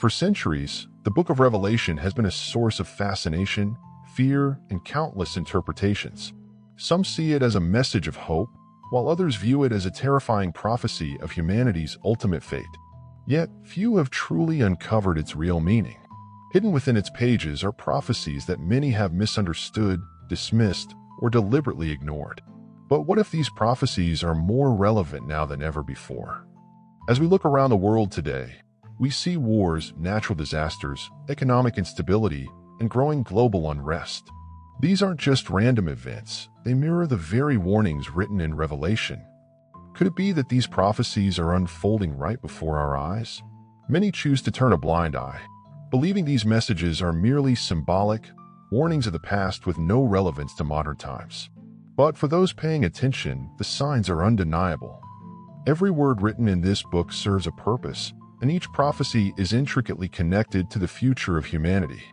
For centuries, the book of Revelation has been a source of fascination, fear, and countless interpretations. Some see it as a message of hope, while others view it as a terrifying prophecy of humanity's ultimate fate. Yet, few have truly uncovered its real meaning. Hidden within its pages are prophecies that many have misunderstood, dismissed, or deliberately ignored. But what if these prophecies are more relevant now than ever before? As we look around the world today, we see wars, natural disasters, economic instability, and growing global unrest. These aren't just random events, they mirror the very warnings written in Revelation. Could it be that these prophecies are unfolding right before our eyes? Many choose to turn a blind eye, believing these messages are merely symbolic, warnings of the past with no relevance to modern times. But for those paying attention, the signs are undeniable. Every word written in this book serves a purpose, and each prophecy is intricately connected to the future of humanity.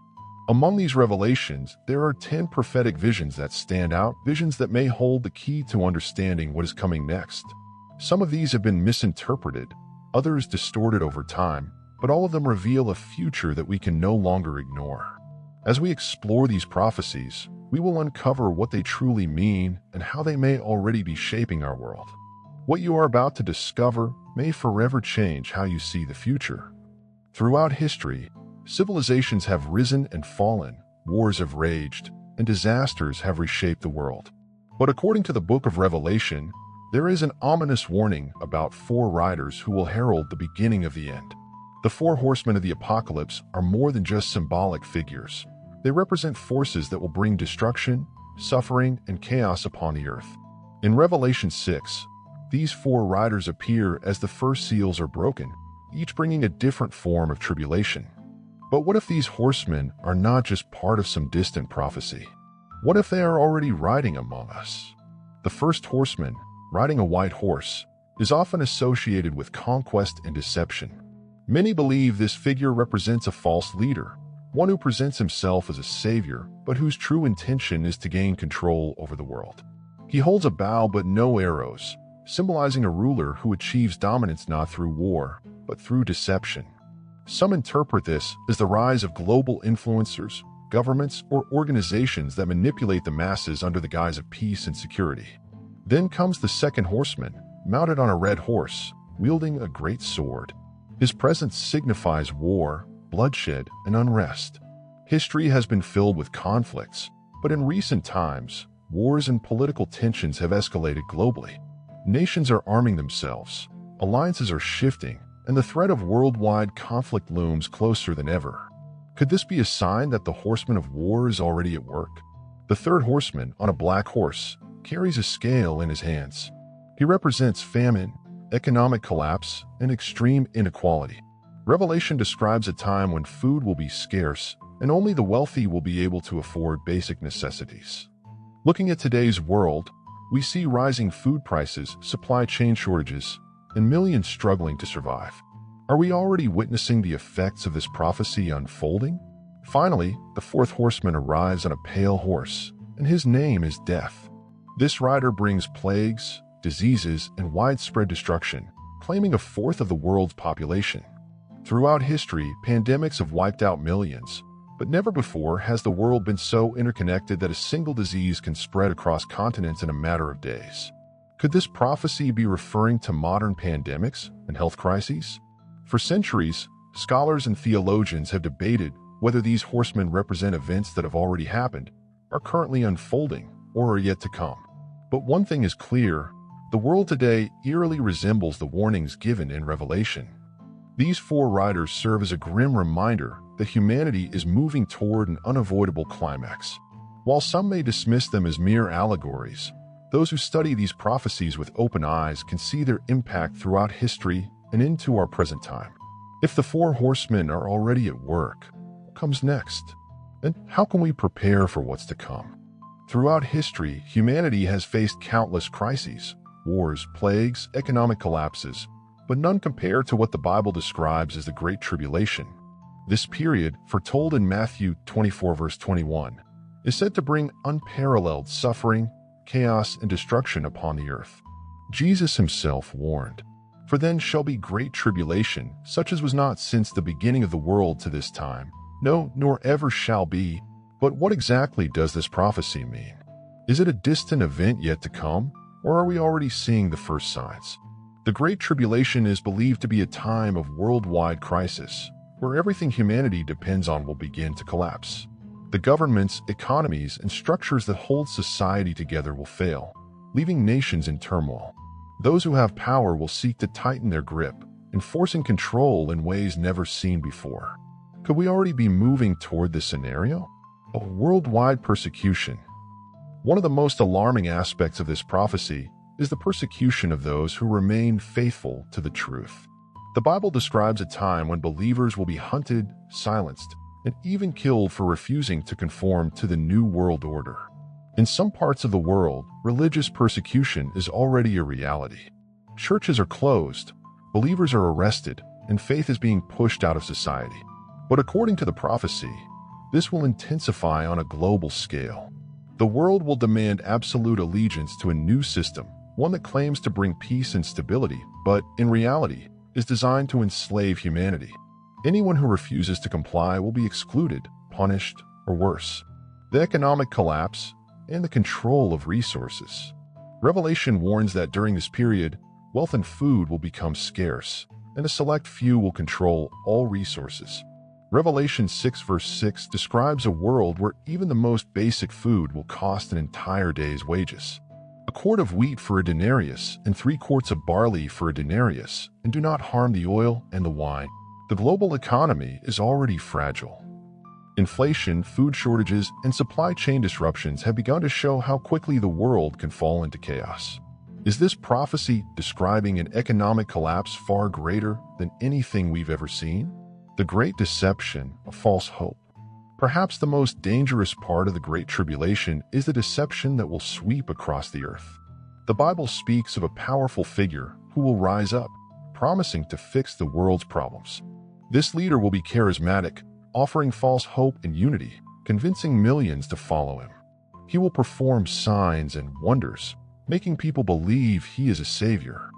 Among these revelations, there are 10 prophetic visions that stand out, visions that may hold the key to understanding what is coming next. Some of these have been misinterpreted, others distorted over time, but all of them reveal a future that we can no longer ignore. As we explore these prophecies, we will uncover what they truly mean and how they may already be shaping our world. What you are about to discover may forever change how you see the future. Throughout history, civilizations have risen and fallen, wars have raged, and disasters have reshaped the world. But according to the book of Revelation, there is an ominous warning about 4 riders who will herald the beginning of the end. The 4 horsemen of the apocalypse are more than just symbolic figures. They represent forces that will bring destruction, suffering, and chaos upon the earth. In Revelation 6, these 4 riders appear as the first seals are broken, each bringing a different form of tribulation. But what if these horsemen are not just part of some distant prophecy? What if they are already riding among us? The first horseman, riding a white horse, is often associated with conquest and deception. Many believe this figure represents a false leader, one who presents himself as a savior, but whose true intention is to gain control over the world. He holds a bow but no arrows, symbolizing a ruler who achieves dominance not through war, but through deception. Some interpret this as the rise of global influencers, governments, or organizations that manipulate the masses under the guise of peace and security. Then comes the second horseman, mounted on a red horse, wielding a great sword. His presence signifies war, bloodshed, and unrest. History has been filled with conflicts, but in recent times, wars and political tensions have escalated globally. Nations are arming themselves, alliances are shifting, and the threat of worldwide conflict looms closer than ever. Could this be a sign that the horseman of war is already at work? The third horseman, on a black horse, carries a scale in his hands. He represents famine, economic collapse, and extreme inequality. Revelation describes a time when food will be scarce, and only the wealthy will be able to afford basic necessities. Looking at today's world, we see rising food prices, supply chain shortages, and millions struggling to survive. Are we already witnessing the effects of this prophecy unfolding? Finally, the fourth horseman arrives on a pale horse, and his name is Death. This rider brings plagues, diseases, and widespread destruction, claiming a fourth of the world's population. Throughout history, pandemics have wiped out millions, but never before has the world been so interconnected that a single disease can spread across continents in a matter of days. Could this prophecy be referring to modern pandemics and health crises? For centuries, scholars and theologians have debated whether these horsemen represent events that have already happened, are currently unfolding, or are yet to come. But one thing is clear, the world today eerily resembles the warnings given in Revelation. These 4 riders serve as a grim reminder that humanity is moving toward an unavoidable climax. While some may dismiss them as mere allegories, those who study these prophecies with open eyes can see their impact throughout history and into our present time. If the 4 horsemen are already at work, what comes next? And how can we prepare for what's to come? Throughout history, humanity has faced countless crises, wars, plagues, economic collapses, but none compare to what the Bible describes as the Great Tribulation. This period, foretold in Matthew 24 verse 21, is said to bring unparalleled suffering, chaos, and destruction upon the earth. Jesus himself warned, For then shall be great tribulation, such as was not since the beginning of the world to this time, no, nor ever shall be. But what exactly does this prophecy mean? Is it a distant event yet to come, or are we already seeing the first signs? The Great Tribulation is believed to be a time of worldwide crisis, where everything humanity depends on will begin to collapse. The governments, economies, and structures that hold society together will fail, leaving nations in turmoil. Those who have power will seek to tighten their grip, enforcing control in ways never seen before. Could we already be moving toward this scenario? A worldwide persecution. One of the most alarming aspects of this prophecy is the persecution of those who remain faithful to the truth. The Bible describes a time when believers will be hunted, silenced, and even killed for refusing to conform to the New World Order. In some parts of the world, religious persecution is already a reality. Churches are closed, believers are arrested, and faith is being pushed out of society. But according to the prophecy, this will intensify on a global scale. The world will demand absolute allegiance to a new system, one that claims to bring peace and stability, but in reality is designed to enslave humanity. Anyone who refuses to comply will be excluded, punished, or worse. The economic collapse and the control of resources. Revelation warns that during this period, wealth and food will become scarce, and a select few will control all resources. Revelation 6 verse 6 describes a world where even the most basic food will cost an entire day's wages. A quart of wheat for a denarius and 3 quarts of barley for a denarius, and do not harm the oil and the wine. The global economy is already fragile. Inflation, food shortages, and supply chain disruptions have begun to show how quickly the world can fall into chaos. Is this prophecy describing an economic collapse far greater than anything we've ever seen? The Great Deception, a false hope. Perhaps the most dangerous part of the Great Tribulation is the deception that will sweep across the earth. The Bible speaks of a powerful figure who will rise up, promising to fix the world's problems. This leader will be charismatic, offering false hope and unity, convincing millions to follow him. He will perform signs and wonders, making people believe he is a savior.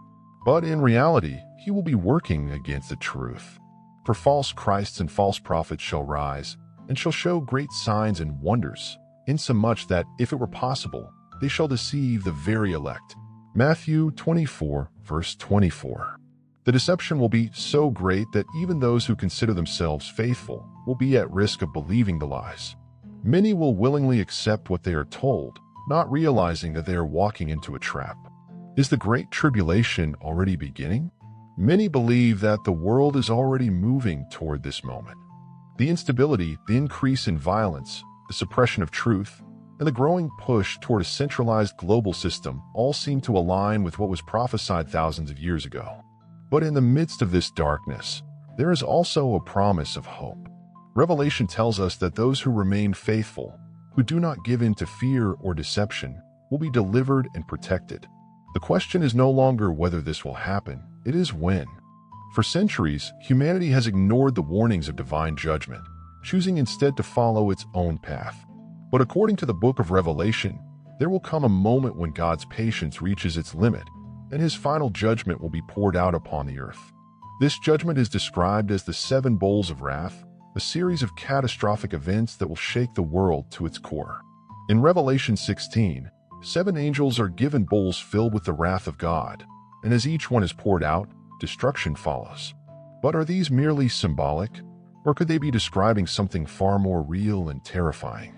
But in reality, he will be working against the truth. For false Christs and false prophets shall rise, and shall show great signs and wonders, insomuch that, if it were possible, they shall deceive the very elect. Matthew 24, verse 24. The deception will be so great that even those who consider themselves faithful will be at risk of believing the lies. Many will willingly accept what they are told, not realizing that they are walking into a trap. Is the Great Tribulation already beginning? Many believe that the world is already moving toward this moment. The instability, the increase in violence, the suppression of truth, and the growing push toward a centralized global system all seem to align with what was prophesied thousands of years ago. But in the midst of this darkness, there is also a promise of hope. Revelation tells us that those who remain faithful, who do not give in to fear or deception, will be delivered and protected. The question is no longer whether this will happen, it is when. For centuries, humanity has ignored the warnings of divine judgment, choosing instead to follow its own path. But according to the book of Revelation, there will come a moment when God's patience reaches its limit, and his final judgment will be poured out upon the earth. This judgment is described as the 7 bowls of wrath, a series of catastrophic events that will shake the world to its core. In Revelation 16, 7 angels are given bowls filled with the wrath of God, and as each one is poured out, destruction follows. But are these merely symbolic, or could they be describing something far more real and terrifying?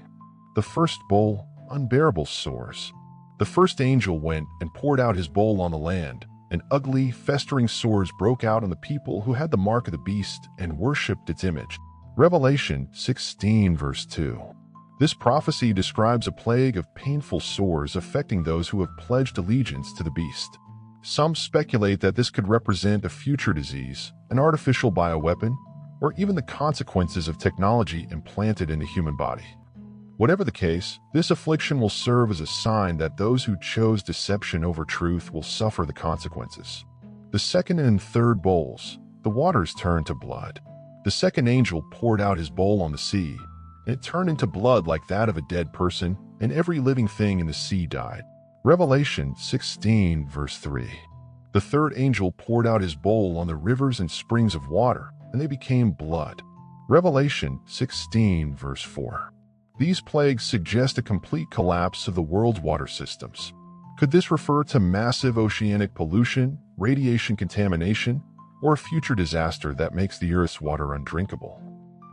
The first bowl, unbearable sores. The first angel went and poured out his bowl on the land, and ugly, festering sores broke out on the people who had the mark of the beast and worshipped its image. Revelation 16 verse 2. This prophecy describes a plague of painful sores affecting those who have pledged allegiance to the beast. Some speculate that this could represent a future disease, an artificial bioweapon, or even the consequences of technology implanted in the human body. Whatever the case, this affliction will serve as a sign that those who chose deception over truth will suffer the consequences. The second and third bowls, the waters turned to blood. The second angel poured out his bowl on the sea, and it turned into blood like that of a dead person, and every living thing in the sea died. Revelation 16 verse 3. The third angel poured out his bowl on the rivers and springs of water, and they became blood. Revelation 16, verse 4. These plagues suggest a complete collapse of the world's water systems. Could this refer to massive oceanic pollution, radiation contamination, or a future disaster that makes the Earth's water undrinkable?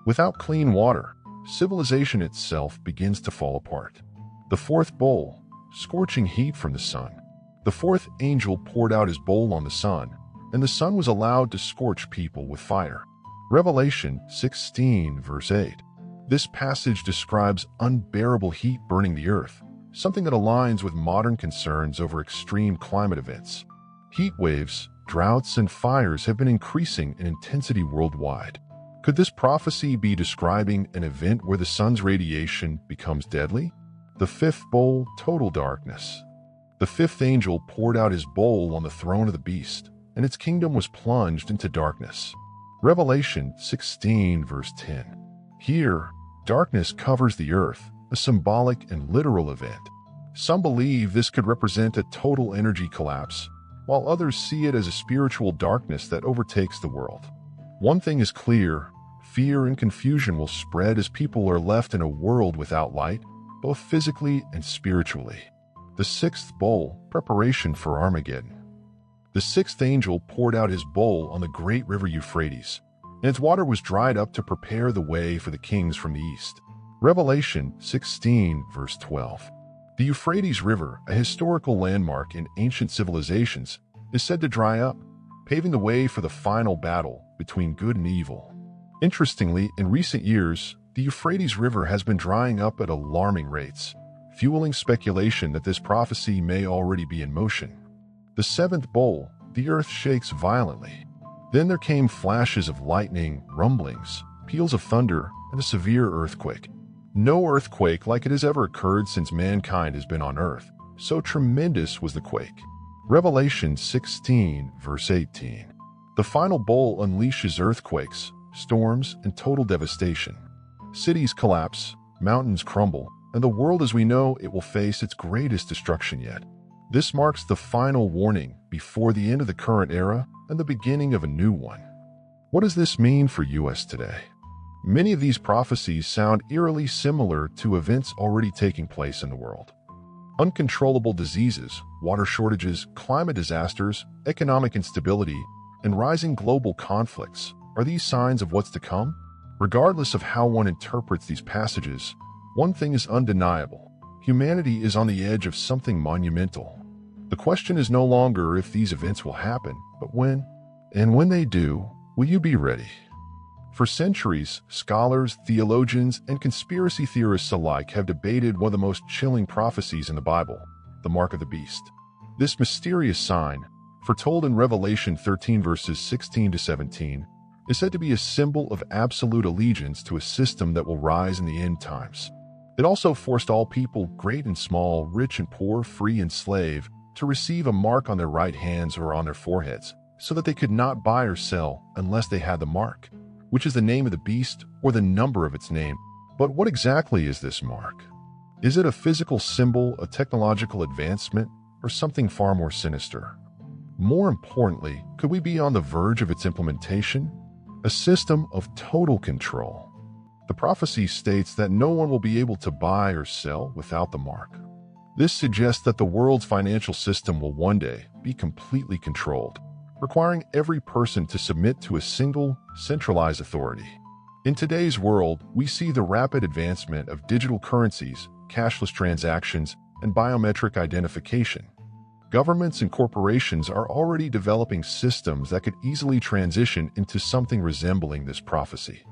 Without clean water, civilization itself begins to fall apart. The fourth bowl, scorching heat from the sun. The fourth angel poured out his bowl on the sun, and the sun was allowed to scorch people with fire. Revelation 16, verse 8. This passage describes unbearable heat burning the earth, something that aligns with modern concerns over extreme climate events. Heat waves, droughts, and fires have been increasing in intensity worldwide. Could this prophecy be describing an event where the sun's radiation becomes deadly? The fifth bowl, total darkness. The fifth angel poured out his bowl on the throne of the beast, and its kingdom was plunged into darkness. Revelation 16, verse 10. Here, darkness covers the earth, a symbolic and literal event. Some believe this could represent a total energy collapse, while others see it as a spiritual darkness that overtakes the world. One thing is clear: fear and confusion will spread as people are left in a world without light, both physically and spiritually. The sixth bowl, preparation for Armageddon. The sixth angel poured out his bowl on the great river Euphrates, and its water was dried up to prepare the way for the kings from the east. Revelation 16, verse 12. The Euphrates River, a historical landmark in ancient civilizations, is said to dry up, paving the way for the final battle between good and evil. Interestingly, in recent years, the Euphrates River has been drying up at alarming rates, fueling speculation that this prophecy may already be in motion. The seventh bowl, the earth shakes violently. Then there came flashes of lightning, rumblings, peals of thunder, and a severe earthquake. No earthquake like it has ever occurred since mankind has been on earth, so tremendous was the quake. Revelation 16, verse 18. The final bowl unleashes earthquakes, storms, and total devastation. Cities collapse, mountains crumble, and the world as we know it will face its greatest destruction yet. This marks the final warning before the end of the current era and the beginning of a new one. What does this mean for us today? Many of these prophecies sound eerily similar to events already taking place in the world. Uncontrollable diseases, water shortages, climate disasters, economic instability, and rising global conflicts. Are these signs of what's to come? Regardless of how one interprets these passages, one thing is undeniable: humanity is on the edge of something monumental. The question is no longer if these events will happen, but when. And when they do, will you be ready? For centuries, scholars, theologians, and conspiracy theorists alike have debated one of the most chilling prophecies in the Bible, the mark of the beast. This mysterious sign, foretold in Revelation 13 verses 16 to 17, is said to be a symbol of absolute allegiance to a system that will rise in the end times. It also forced all people, great and small, rich and poor, free and slave, to receive a mark on their right hands or on their foreheads, so that they could not buy or sell unless they had the mark, which is the name of the beast or the number of its name. But what exactly is this mark? Is it a physical symbol, a technological advancement, or something far more sinister? More importantly, could we be on the verge of its implementation? A system of total control. The prophecy states that no one will be able to buy or sell without the mark. This suggests that the world's financial system will one day be completely controlled, requiring every person to submit to a single, centralized authority. In today's world, we see the rapid advancement of digital currencies, cashless transactions, and biometric identification. Governments and corporations are already developing systems that could easily transition into something resembling this prophecy.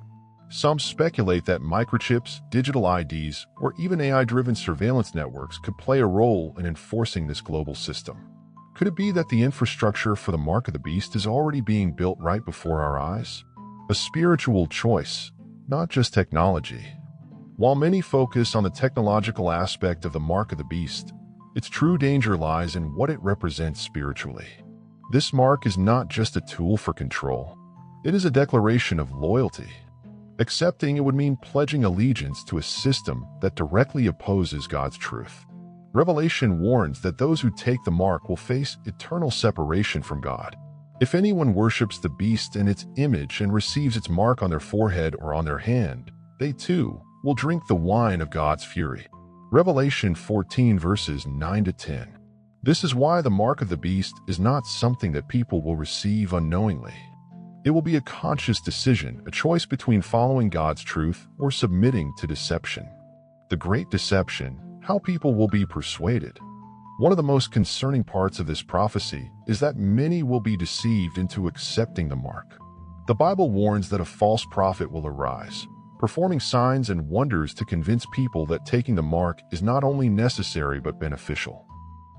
Some speculate that microchips, digital IDs, or even AI-driven surveillance networks could play a role in enforcing this global system. Could it be that the infrastructure for the mark of the beast is already being built right before our eyes? A spiritual choice, not just technology. While many focus on the technological aspect of the mark of the beast, its true danger lies in what it represents spiritually. This mark is not just a tool for control. It is a declaration of loyalty. Accepting it would mean pledging allegiance to a system that directly opposes God's truth. Revelation warns that those who take the mark will face eternal separation from God. If anyone worships the beast and its image and receives its mark on their forehead or on their hand, they too will drink the wine of God's fury. Revelation 14 verses 9 to 10. This is why the mark of the beast is not something that people will receive unknowingly. It will be a conscious decision, a choice between following God's truth or submitting to deception. The great deception, how people will be persuaded. One of the most concerning parts of this prophecy is that many will be deceived into accepting the mark. The Bible warns that a false prophet will arise, performing signs and wonders to convince people that taking the mark is not only necessary but beneficial.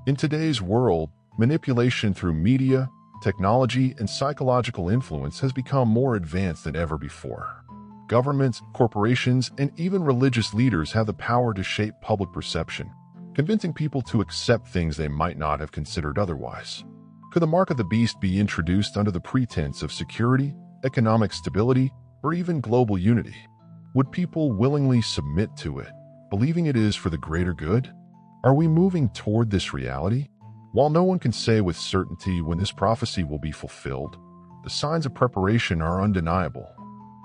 In today's world, manipulation through media, technology, and psychological influence has become more advanced than ever before. Governments, corporations, and even religious leaders have the power to shape public perception, convincing people to accept things they might not have considered otherwise. Could the mark of the beast be introduced under the pretense of security, economic stability, or even global unity? Would people willingly submit to it, believing it is for the greater good? Are we moving toward this reality? While no one can say with certainty when this prophecy will be fulfilled, the signs of preparation are undeniable.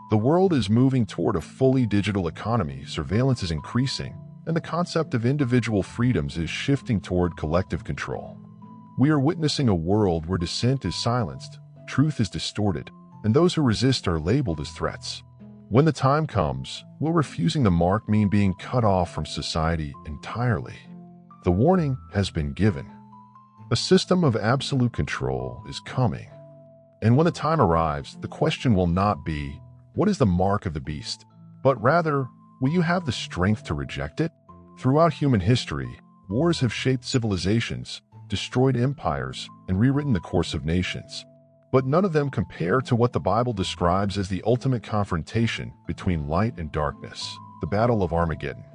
The world is moving toward a fully digital economy, surveillance is increasing, and the concept of individual freedoms is shifting toward collective control. We are witnessing a world where dissent is silenced, truth is distorted, and those who resist are labeled as threats. When the time comes, will refusing the mark mean being cut off from society entirely? The warning has been given. A system of absolute control is coming. And when the time arrives, the question will not be, what is the mark of the beast? But rather, will you have the strength to reject it? Throughout human history, wars have shaped civilizations, destroyed empires, and rewritten the course of nations. But none of them compare to what the Bible describes as the ultimate confrontation between light and darkness, the Battle of Armageddon.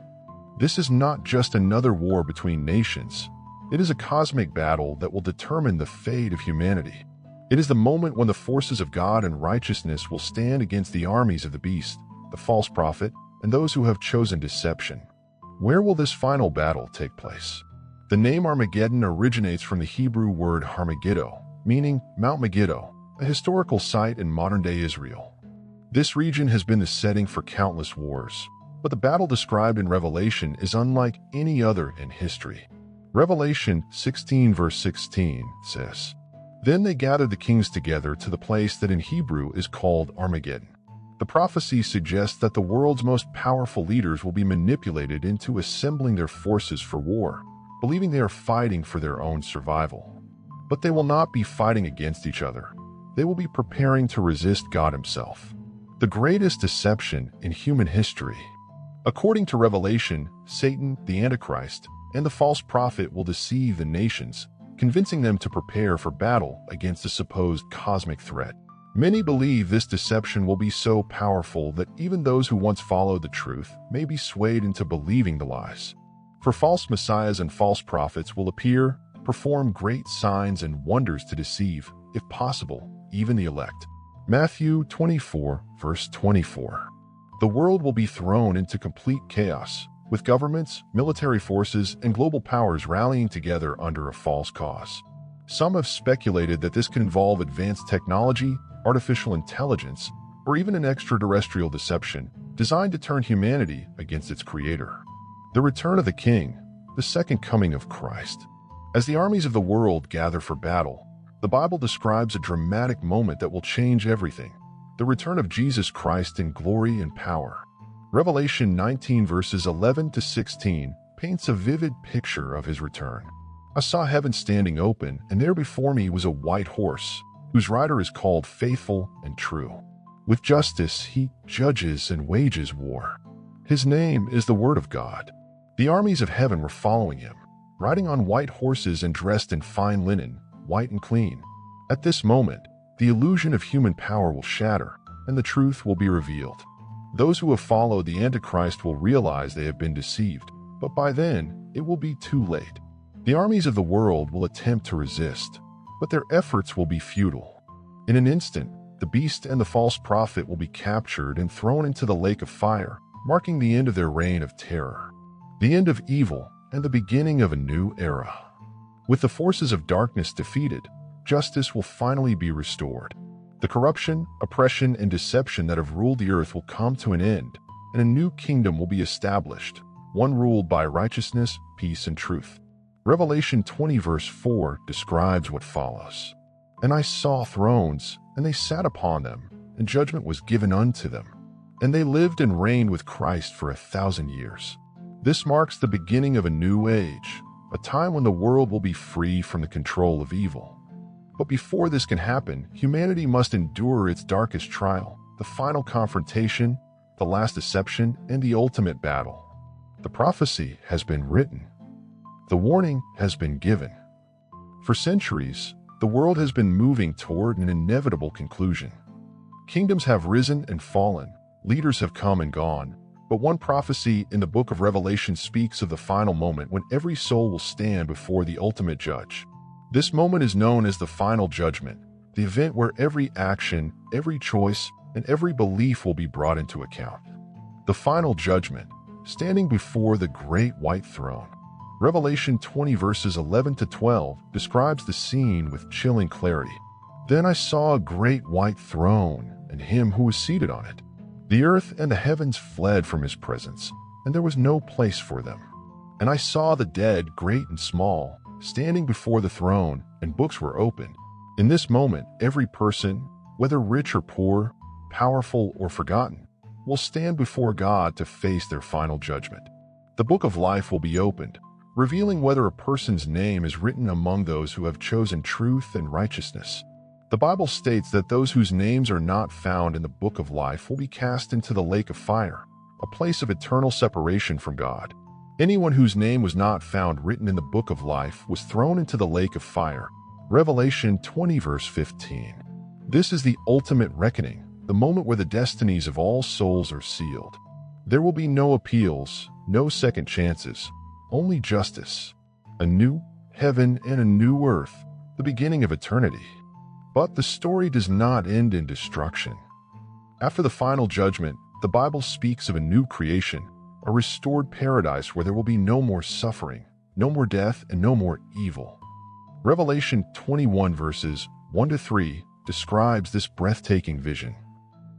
This is not just another war between nations. It is a cosmic battle that will determine the fate of humanity. It is the moment when the forces of God and righteousness will stand against the armies of the beast, the false prophet, and those who have chosen deception. Where will this final battle take place? The name Armageddon originates from the Hebrew word Har-Megiddo, meaning Mount Megiddo, a historical site in modern-day Israel. This region has been the setting for countless wars, but the battle described in Revelation is unlike any other in history. Revelation 16 verse 16 says, "Then they gathered the kings together to the place that in Hebrew is called Armageddon." The prophecy suggests that the world's most powerful leaders will be manipulated into assembling their forces for war, believing they are fighting for their own survival. But they will not be fighting against each other. They will be preparing to resist God Himself. The greatest deception in human history. According to Revelation, Satan, the Antichrist, and the false prophet will deceive the nations, convincing them to prepare for battle against a supposed cosmic threat. Many believe this deception will be so powerful that even those who once followed the truth may be swayed into believing the lies. For false messiahs and false prophets will appear, perform great signs and wonders to deceive, if possible, even the elect. Matthew 24, verse 24. The world will be thrown into complete chaos, with governments, military forces, and global powers rallying together under a false cause. Some have speculated that this could involve advanced technology, artificial intelligence, or even an extraterrestrial deception designed to turn humanity against its creator. The return of the King, the second coming of Christ. As the armies of the world gather for battle, the Bible describes a dramatic moment that will change everything: the return of Jesus Christ in glory and power. Revelation 19 verses 11 to 16 paints a vivid picture of His return. "I saw heaven standing open, and there before me was a white horse, whose rider is called Faithful and True. With justice he judges and wages war. His name is the Word of God." The armies of heaven were following Him, riding on white horses and dressed in fine linen, white and clean. At this moment, the illusion of human power will shatter, and the truth will be revealed. Those who have followed the Antichrist will realize they have been deceived, but by then, it will be too late. The armies of the world will attempt to resist, but their efforts will be futile. In an instant, the beast and the false prophet will be captured and thrown into the lake of fire, marking the end of their reign of terror. The end of evil, and the beginning of a new era. With the forces of darkness defeated, justice will finally be restored. The corruption, oppression, and deception that have ruled the earth will come to an end, and a new kingdom will be established, one ruled by righteousness, peace, and truth. Revelation 20 verse 4 describes what follows. And I saw thrones, and they sat upon them, and judgment was given unto them. And they lived and reigned with Christ for 1,000 years. This marks the beginning of a new age, a time when the world will be free from the control of evil. But before this can happen, humanity must endure its darkest trial, the final confrontation, the last deception, and the ultimate battle. The prophecy has been written. The warning has been given. For centuries, the world has been moving toward an inevitable conclusion. Kingdoms have risen and fallen, leaders have come and gone, but one prophecy in the book of Revelation speaks of the final moment when every soul will stand before the ultimate judge. This moment is known as the final judgment, the event where every action, every choice, and every belief will be brought into account. The final judgment, standing before the great white throne. Revelation 20 verses 11 to 12 describes the scene with chilling clarity. Then I saw a great white throne and him who was seated on it. The earth and the heavens fled from his presence, and there was no place for them. And I saw the dead, great and small, standing before the throne, and books were opened. In this moment, every person, whether rich or poor, powerful or forgotten, will stand before God to face their final judgment. The book of life will be opened, revealing whether a person's name is written among those who have chosen truth and righteousness. The Bible states that those whose names are not found in the book of life will be cast into the lake of fire, a place of eternal separation from God. Anyone whose name was not found written in the book of life was thrown into the lake of fire. Revelation 20 verse 15. This is the ultimate reckoning, the moment where the destinies of all souls are sealed. There will be no appeals, no second chances, only justice. A new heaven and a new earth, the beginning of eternity. But the story does not end in destruction. After the final judgment, the Bible speaks of a new creation, a restored paradise where there will be no more suffering, no more death, and no more evil. Revelation 21 verses 1 to 3 describes this breathtaking vision.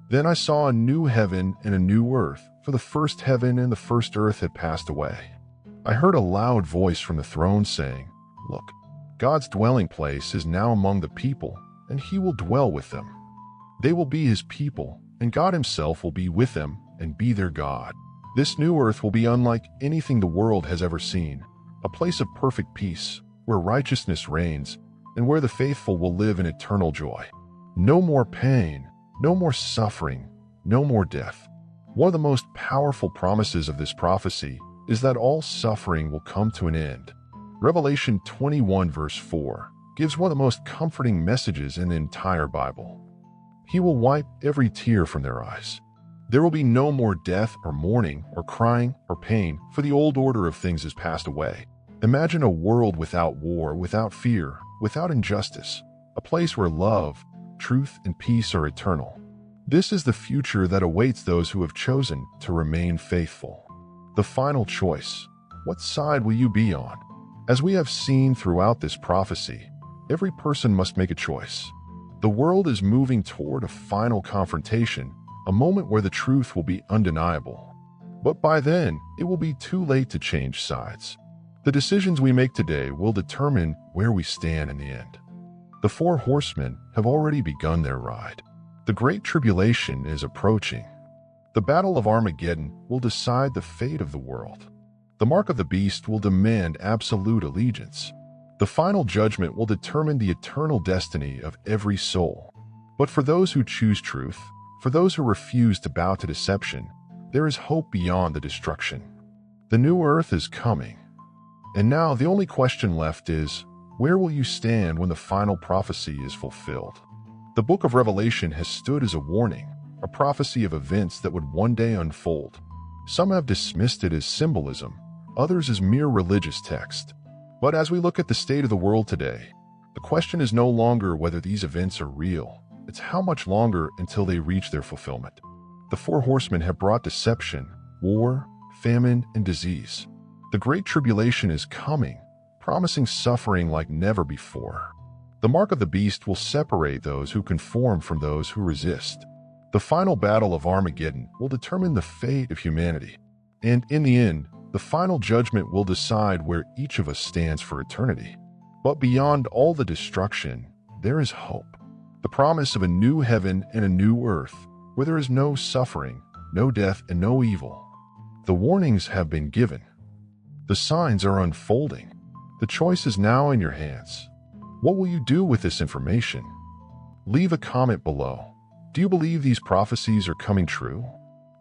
Then I saw a new heaven and a new earth, for the first heaven and the first earth had passed away. I heard a loud voice from the throne saying, Look, God's dwelling place is now among the people, and he will dwell with them. They will be his people, and God himself will be with them and be their God. This new earth will be unlike anything the world has ever seen, a place of perfect peace, where righteousness reigns, and where the faithful will live in eternal joy. No more pain, no more suffering, no more death. One of the most powerful promises of this prophecy is that all suffering will come to an end. Revelation 21 verse 4 gives one of the most comforting messages in the entire Bible. He will wipe every tear from their eyes. There will be no more death or mourning or crying or pain, for the old order of things has passed away. Imagine a world without war, without fear, without injustice, a place where love, truth, and peace are eternal. This is the future that awaits those who have chosen to remain faithful. The final choice. What side will you be on? As we have seen throughout this prophecy, every person must make a choice. The world is moving toward a final confrontation, a moment where the truth will be undeniable. But by then, it will be too late to change sides. The decisions we make today will determine where we stand in the end. The Four Horsemen have already begun their ride. The Great Tribulation is approaching. The Battle of Armageddon will decide the fate of the world. The mark of the beast will demand absolute allegiance. The final judgment will determine the eternal destiny of every soul. But for those who choose truth, for those who refuse to bow to deception, there is hope beyond the destruction. The new earth is coming. And now the only question left is, where will you stand when the final prophecy is fulfilled? The book of Revelation has stood as a warning, a prophecy of events that would one day unfold. Some have dismissed it as symbolism, others as mere religious text. But as we look at the state of the world today, the question is no longer whether these events are real. It's how much longer until they reach their fulfillment. The Four Horsemen have brought deception, war, famine, and disease. The Great Tribulation is coming, promising suffering like never before. The mark of the beast will separate those who conform from those who resist. The final battle of Armageddon will determine the fate of humanity. And in the end, the final judgment will decide where each of us stands for eternity. But beyond all the destruction, there is hope. The promise of a new heaven and a new earth, where there is no suffering, no death, and no evil. The warnings have been given. The signs are unfolding. The choice is now in your hands. What will you do with this information? Leave a comment below. Do you believe these prophecies are coming true?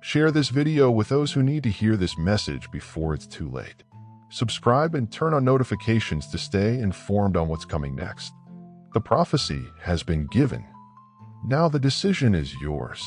Share this video with those who need to hear this message before it's too late. Subscribe and turn on notifications to stay informed on what's coming next. The prophecy has been given. Now the decision is yours.